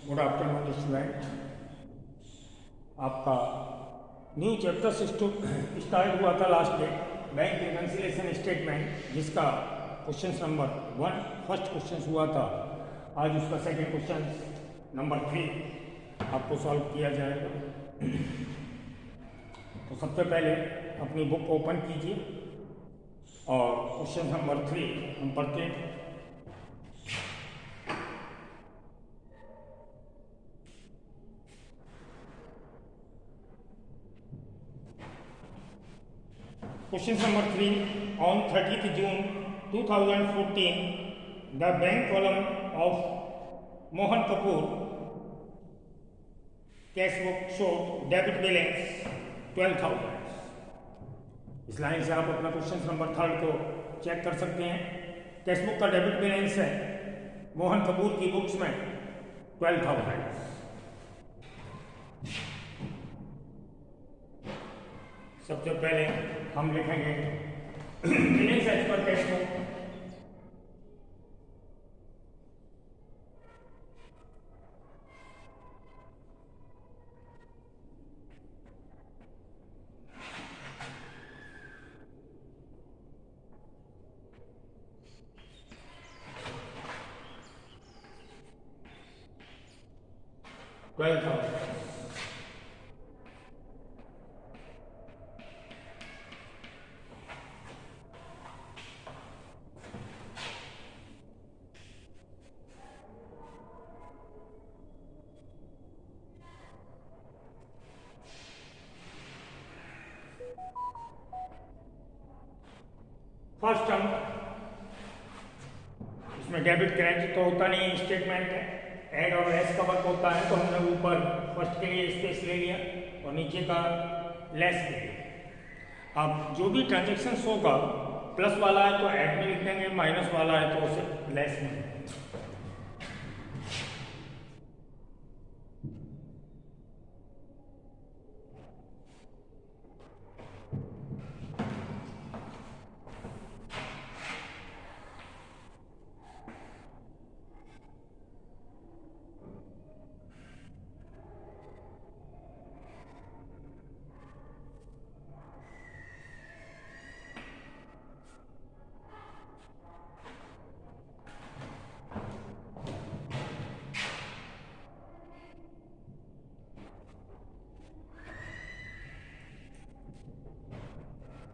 Good afternoon student. आपका new chapter start हुआ था last day, bank reconciliation statement, जिसका क्वेश्चन नंबर 1 फर्स्ट क्वेश्चन हुआ था। आज उसका सेकंड क्वेश्चन नंबर 3 आपको सॉल्व किया जाएगा। तो सबसे पहले अपनी बुक ओपन कीजिए और क्वेश्चन नंबर 3 हम पढ़ते हैं। Question number 3. On 30th June 2014, the bank column of Mohan Kapoor cash book showed debit balance 12,000. इस लाइन से आप अपना क्वेश्चन नंबर 3 को चेक कर सकते हैं। कैश बुक का डेबिट बैलेंस है मोहन कपूर की बुक्स में 12,000। सबसे पहले हम लिखेंगे balance as per cash book. First term इसमें डेबिट क्रेडिट तो होता नहीं, स्टेटमेंट है, एड और लेस का वर्क होता है, तो हमने ऊपर फर्स्ट के लिए स्पेस ले लिया और नीचे का लेस ले लिया। अब जो भी ट्रांजेक्शन होगा, प्लस वाला है तो एड में लिख देंगे, माइनस वाला है तो उसे लेस में।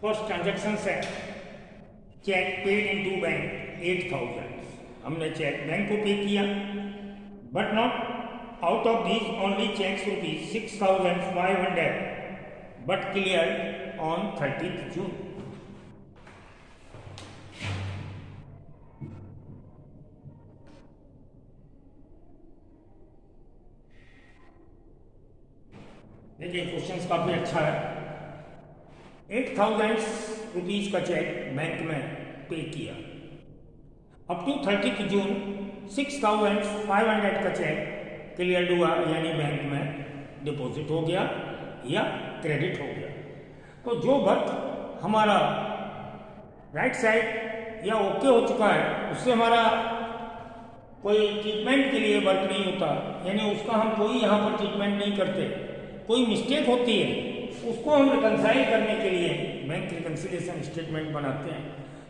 फर्स्ट ट्रांजेक्शन है cheque paid into bank 8,000। हमने चेक बैंक को पे किया, but not out of these only cheques rupees 6,500 but clear on 30th June. देखिए क्वेश्चन काफी अच्छा है। 8,000 रुपीज का चेक बैंक में पे किया, अप टू 30th जून 6,500 का चेक क्लियर हुआ, यानी बैंक में डिपॉजिट हो गया या क्रेडिट हो गया। तो जो वर्क हमारा राइट साइड या ओके हो चुका है, उससे हमारा कोई ट्रीटमेंट के लिए वर्क नहीं होता, यानी उसका हम कोई यहाँ पर ट्रीटमेंट नहीं करते। कोई मिस्टेक होती है उसको हम रिकंसाइल करने के लिए बैंक रिकन्सिलिएशन स्टेटमेंट बनाते हैं।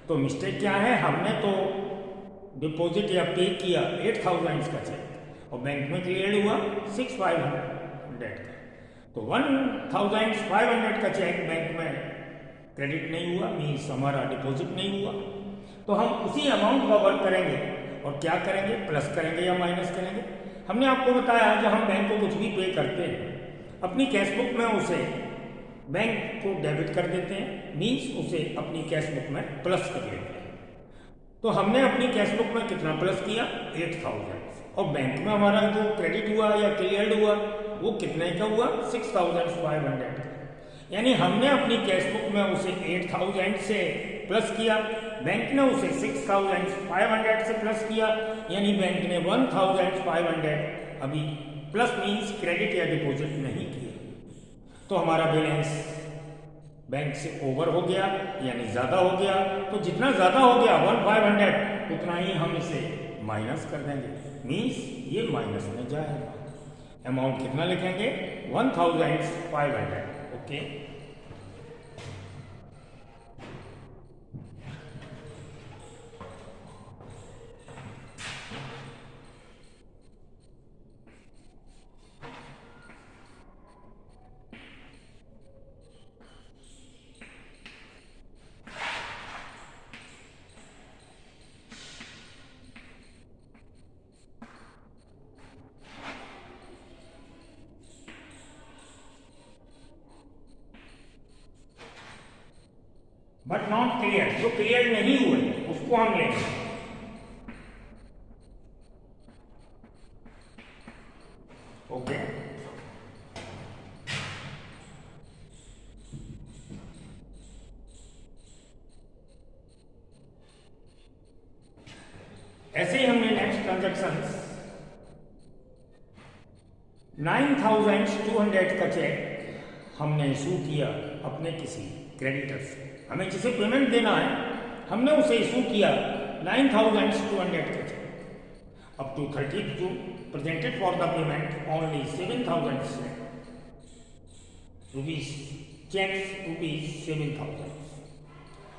तो मिस्टेक क्या है, हमने तो डिपॉजिट या पे किया 8,000 का चेक और बैंक में क्लियर हुआ 6,500 का, तो 1,500 का चेक बैंक में क्रेडिट नहीं हुआ, मीन्स हमारा डिपॉजिट नहीं हुआ। तो हम उसी अमाउंट का वर्क करेंगे और क्या करेंगे, प्लस करेंगे या माइनस करेंगे। हमने आपको बताया जब हम बैंक को कुछ भी पे करते हैं, अपनी कैश बुक में उसे बैंक को डेबिट कर देते हैं, मीन्स उसे अपनी कैश बुक में प्लस कर लेते हैं। तो हमने अपनी कैश बुक में कितना प्लस किया, 8,000, और बैंक में हमारा जो क्रेडिट हुआ या क्लियर हुआ वो कितने का हुआ, 6,500 का। यानी हमने अपनी कैश बुक में उसे 8,000 से प्लस किया, बैंक ने उसे 6,500 से प्लस किया, यानी बैंक ने 1,500 अभी प्लस मीन्स क्रेडिट या डिपॉजिट नहीं किया। तो हमारा बैलेंस बैंक से ओवर हो गया, यानी ज़्यादा हो गया। तो जितना ज़्यादा हो गया 1,500 उतना ही हम इसे माइनस कर देंगे, मीन्स ये माइनस में जाएगा। अमाउंट कितना लिखेंगे? 1500। ओके, बट नॉट क्लियर, जो क्लियर नहीं हुए उसको हम लेंगे। ओके, ऐसे ही हमने नेक्स्ट ट्रांजेक्शन 9200 का चेक हमने इशू किया अपने किसी क्रेडिटर से। हमें जिसे पेमेंट देना है हमने उसे इशू किया 9200 का चेक। Up to 30th June presented for the payment only 7000 rupees, checks rupees 7000।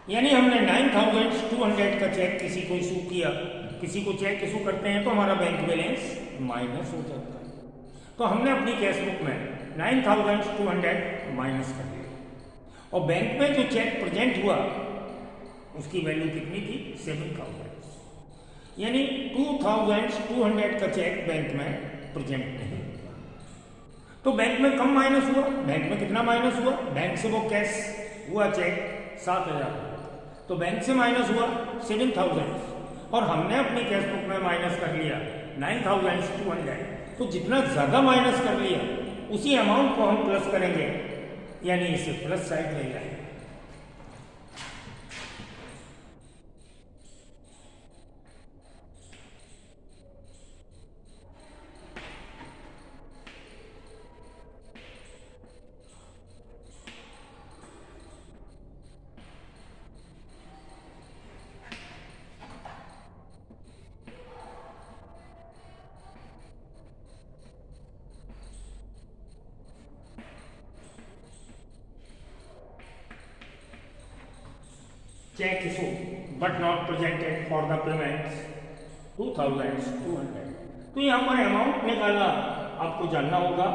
यानी हमने 9200 का चेक किसी को इशू किया। किसी को चेक इशू करते हैं तो हमारा बैंक बैलेंस माइनस हो जाता है। तो हमने अपनी कैश बुक में 9200 माइनस कर दिया और बैंक में जो चेक प्रेजेंट हुआ उसकी वैल्यू कितनी थी? 7000। यानी 2200 का चेक बैंक में प्रेजेंट नहीं हुआ। तो बैंक में कम माइनस हुआ। बैंक में कितना माइनस हुआ? बैंक से वो कैश हुआ चेक 7000, तो बैंक से माइनस हुआ 7000 और हमने अपनी कैश बुक में माइनस कर लिया 9200। तो जितना ज़्यादा माइनस कर लिया उसी अमाउंट को हम प्लस करेंगे, यानी इसे प्लस साइड ले जाएंगे। Cheque issue but not presented for the payment 2200। तो यहाँ पर अमाउंट निकालना आपको जानना होगा।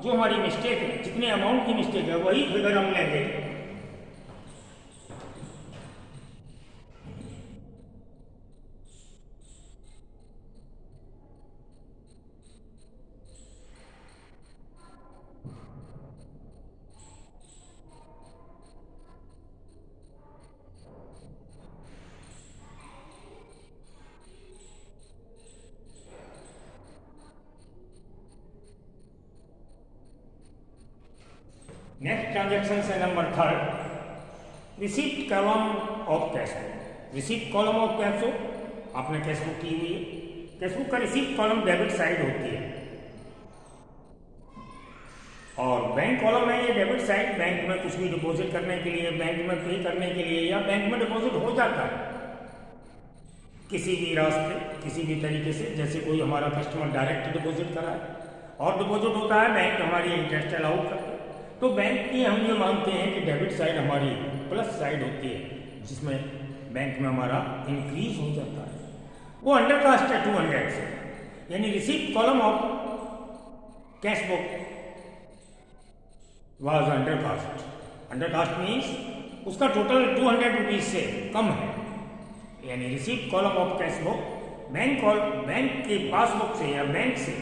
जो हमारी मिस्टेक है, जितने अमाउंट की मिस्टेक है वही फिगर हम लेंगे। नेक्स्ट ट्रांजेक्शन है number 3, receipt column of cash book. Receipt column of cash book, आपने कैश बुक की हुई है। कैश बुक का रिसीप्ट कॉलम डेबिट साइड होती है और बैंक कॉलम है ये डेबिट साइड। बैंक में कुछ भी डिपॉजिट करने के लिए, बैंक में पे करने के लिए, या बैंक में डिपॉजिट हो जाता है किसी भी रास्ते, किसी भी तरीके से। जैसे कोई हमारा कस्टमर डायरेक्ट डिपॉजिट कराए और डिपॉजिट होता है, बैंक हमारी इंटरेस्ट अलाउ करता है। तो बैंक की हम ये मानते हैं कि डेबिट साइड हमारी प्लस साइड होती है, जिसमें बैंक में हमारा इंक्रीज हो जाता है। वो अंडर कास्ट है 200 से, यानी receipt column of cash book was undercast. Undercast means उसका टोटल 200 रुपीज से कम है। यानी receipt column of cash book bank के पासबुक से या बैंक से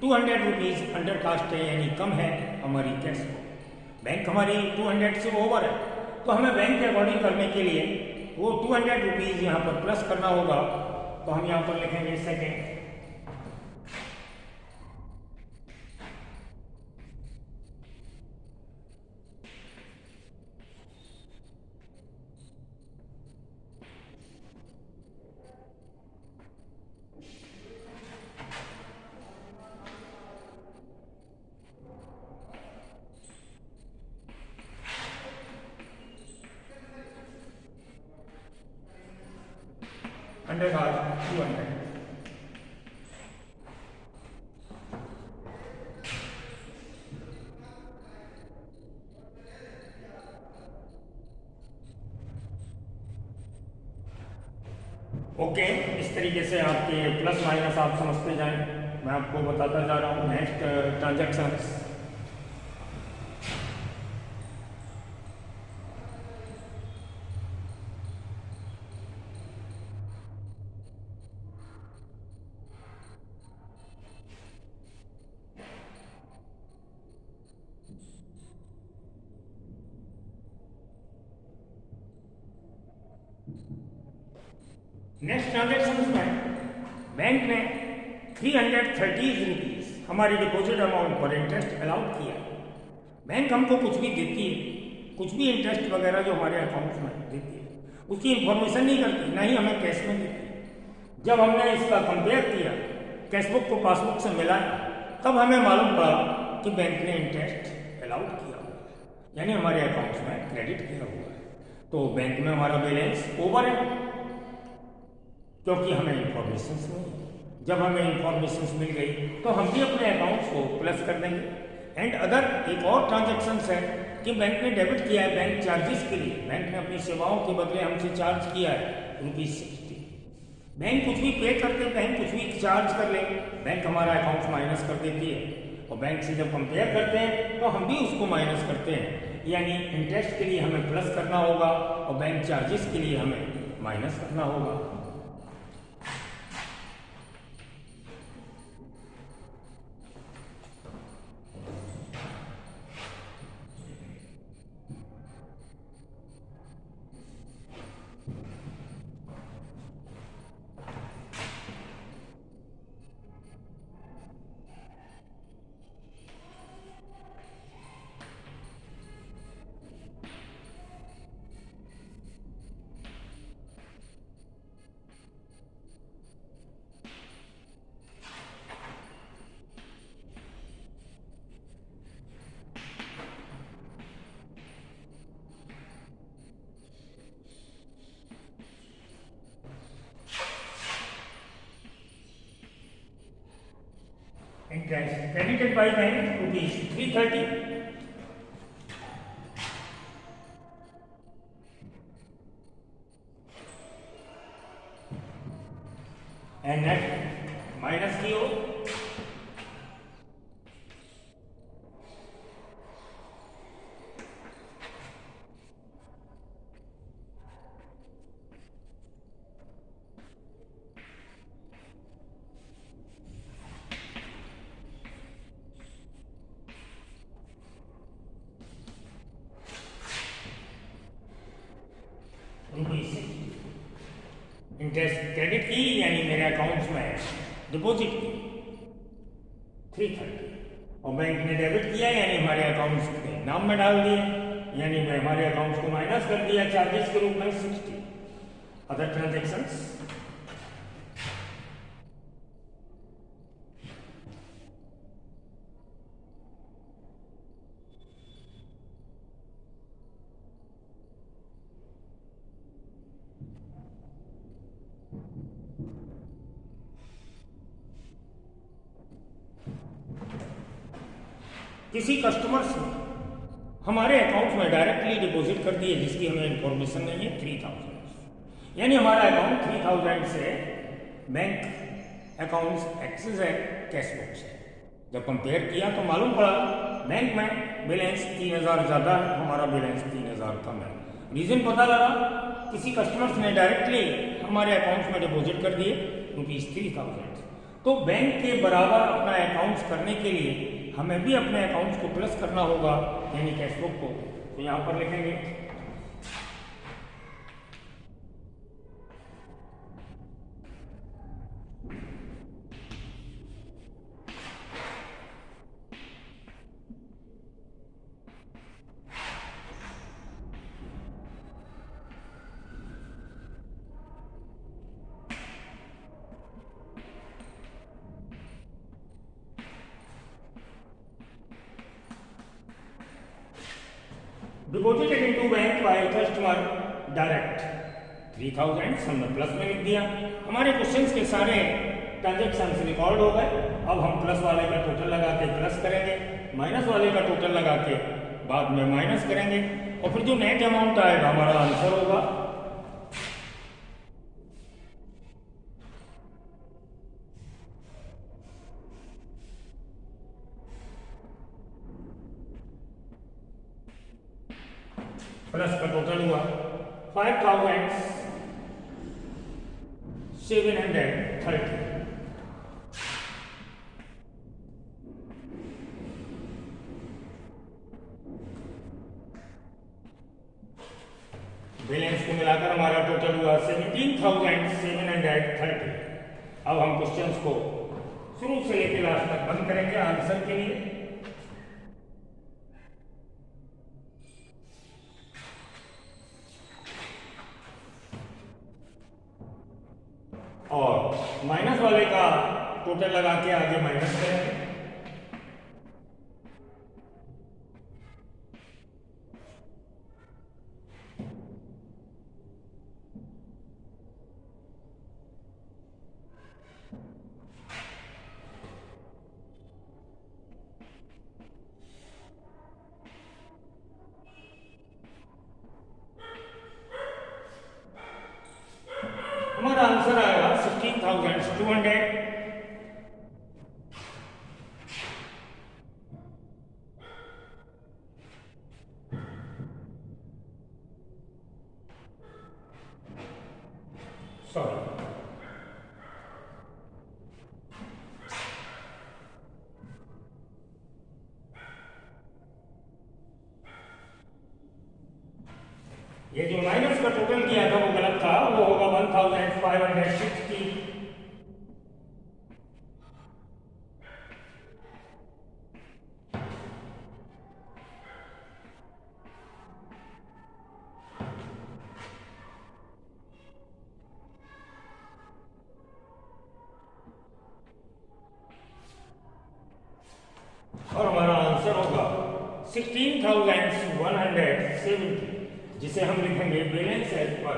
200 रुपीज अंडर कास्ट है, यानी कम है हमारी कैश बुक। बैंक हमारी 200 से ओवर है, तो हमें बैंक के अकॉर्डिंग करने के लिए वो 200 रुपीज यहाँ पर प्लस करना होगा। तो हम यहाँ पर लिखेंगे सेकेंड अंडर कास्ट 200। ओके, इस तरीके से आपके प्लस माइनस आप समझते जाएं, मैं आपको बताता जा रहा हूँ। Next transactions. नेक्स्ट ट्रांजैक्शन में बैंक ने 330 रुपीज़ हमारी डिपॉजिट अमाउंट पर इंटरेस्ट अलाउड किया। बैंक हमको कुछ भी देती है, कुछ भी इंटरेस्ट वगैरह जो हमारे अकाउंट में देती है, उसकी इंफॉर्मेशन नहीं करती, ना ही हमें कैश में देती। जब हमने इसका कंपेयर किया, कैशबुक को पासबुक से मिलाया, तब हमें मालूम पड़ा कि बैंक ने इंटरेस्ट अलाउड किया हुआ है, यानी हमारे अकाउंट में क्रेडिट किया हुआ है। तो बैंक में हमारा बैलेंस ओवर है, क्योंकि हमें इंफॉर्मेशन मिली। जब हमें इंफॉर्मेशन मिल गई तो हम भी अपने अकाउंट्स को प्लस कर देंगे। एंड अदर एक और ट्रांजैक्शन है कि बैंक ने डेबिट किया है बैंक चार्जेस के लिए। बैंक ने अपनी सेवाओं के बदले हमसे चार्ज किया है ₹60। बैंक कुछ भी पे करते, बैंक कुछ भी चार्ज कर ले, बैंक हमारा अकाउंट माइनस कर देती है। और बैंक से जब कंपेयर करते हैं तो हम भी उसको माइनस करते हैं, यानी इंटरेस्ट के लिए हमें प्लस करना होगा और बैंक चार्जेस के लिए हमें माइनस करना होगा। Interest credited by bank ₹330. And net minus की हो इंटरेस्ट क्रेडिट की, यानी मेरे अकाउंट्स में डिपॉजिट की 330, और बैंक ने डेबिट किया, यानी हमारे अकाउंट्स के नाम में डाल दिए, यानी मैं हमारे अकाउंट्स को माइनस कर दिया चार्जेस के रूप में 60। Other transactions. किसी कस्टमर से हमारे अकाउंट में डायरेक्टली डिपॉजिट कर दिए जिसकी हमें इंफॉर्मेशन नहीं है 3000, यानी हमारा अकाउंट 3000 से बैंक अकाउंट्स एक्सेस है कैशबुक से। जब कंपेयर किया तो मालूम पड़ा बैंक में बैलेंस 3000 ज़्यादा है, हमारा बैलेंस 3000 कम है। रीज़न पता लगा, किसी कस्टमर्स ने डायरेक्टली हमारे अकाउंट्स में डिपॉजिट कर दिए ₹3000। तो बैंक के बराबर अपना अकाउंट्स करने के लिए हमें भी अपने अकाउंट्स को प्लस करना होगा, यानी कैशबुक को। तो यहाँ पर लिखेंगे deposited into bank by customer direct 3000, हमने प्लस में लिख दिया। हमारे क्वेश्चंस के सारे ट्रांजेक्शन रिकॉर्ड हो गए। अब हम प्लस वाले का टोटल लगा के प्लस करेंगे, माइनस वाले का टोटल लगा के बाद में माइनस करेंगे, और फिर जो नेट अमाउंट आएगा हमारा आंसर होगा प्लस का टोटल हुआ 5730। बैलेंस को मिलाकर हमारा टोटल हुआ 17,730। अब हम क्वेश्चंस को शुरू से लेकर लास्ट तक बंद करेंगे आंसर के लिए। और माइनस वाले का टोटल लगा के आगे माइनस करेंगे। हमारा आंसर आएगा 16,200। सॉरी, ये जो माइनस का टोटल किया था वो गलत था, वो होगा 1560। और हमारा आंसर होगा 16,170, जिसे हम लिखेंगे बैलेंस एज पर।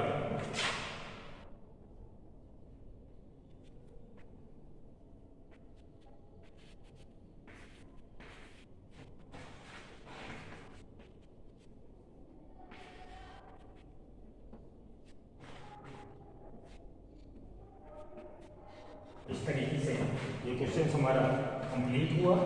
इस तरीके से ये क्वेश्चन हमारा कंप्लीट हुआ।